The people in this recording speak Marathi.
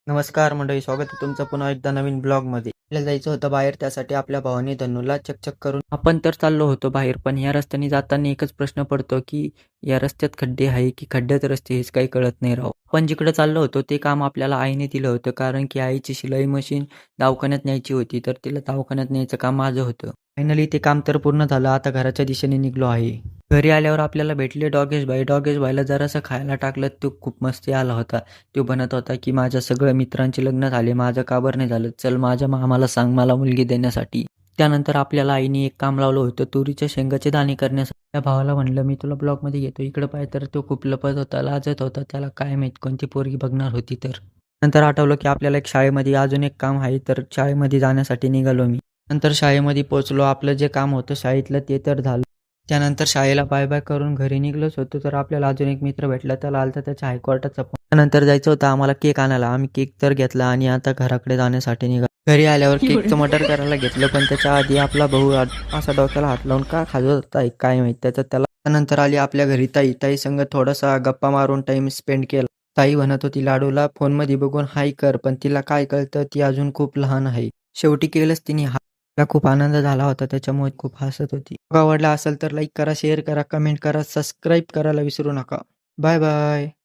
नमस्कार मंडळी, स्वागत आहे तुमचं पुन्हा एकदा नवीन ब्लॉगमध्ये. आपल्याला जायचं होतं बाहेर, त्यासाठी आपल्या भावाने धनूला चकचक करून आपण तर चाललो होतो बाहेर. पण ह्या रस्त्याने जाताना एकच प्रश्न पडतो की या रस्त्यात खड्डे आहे की खड्ड्यात रस्ते, हेच काही कळत नाही राव. पण जिकडे चाललो होतो ते काम आपल्याला आईने दिलं होतं, कारण की आईची शिलाई मशीन दवाखान्यात न्यायची होती, तर तिला दवाखान्यात न्यायचं काम माझं होतं. फायनली ते काम तर पूर्ण झालं. आता घराच्या दिशेने निघलो आहे. घरी आल्यावर आपल्याला भेटले डॉगेश भाई. डॉगेश भाईला जरासं खायला टाकलं, तो खूप मस्ती आला होता. तो म्हणत होता की माझ्या सगळ्या मित्रांचे लग्न झाले, माझं का बरं नाही झालं, चल माझ्या मामाला सांग मला मुलगी देण्यासाठी. त्यानंतर आपल्याला आईने एक काम लावलं होतं, तुरीच्या शेंगाचे दाणे करण्यासाठी. त्या भावाला म्हणलं मी तुला ब्लॉगमध्ये घेतो, इकडं पाय. तर तो खूप लपत होता, लाजत होता. त्याला काय माहीत कोणती पोरगी बघणार होती. तर नंतर आठवलं की आपल्याला एक शाळेमध्ये अजून एक काम आहे, तर शाळेमध्ये जाण्यासाठी निघालो मी. नंतर शाळेमध्ये पोहोचलो. आपलं जे काम होतं शाळेतलं ते तर झालं. त्यानंतर शाळेला बाय बाय करून घरी निघलोच होतो, तर आपल्याला अजून एक मित्र भेटला. त्याला आलता त्याच्या हायकोर्टाचा फोन. त्यानंतर जायचं होतं आम्हाला केक आणायला. आम्ही केक तर घेतला आणि आता घराकडे जाण्यासाठी निघालो. घरी आल्यावर केकचं मटर करायला घेतलं, पण त्याच्या आधी आपला भाऊ असा डोक्याला हात लावून का खाजवत होता काय माहित, त्याचं त्याला. त्यानंतर आली आपल्या घरी ताई. ताई संग थोडासा गप्पा मारून टाइम स्पेंड केला. ताई म्हणत होती लाडूला फोनमध्ये बघून हाय कर, पण तिला काय कळतं, ती अजून खूप लहान आहे. शेवटी केलंच तिने. तिला खूप आनंद झाला होता, त्याच्यामुळे खूप हसत होती. आवडला असेल तर लाईक करा, शेअर करा, कमेंट करा, सबस्क्राईब करायला विसरू नका. Bye bye.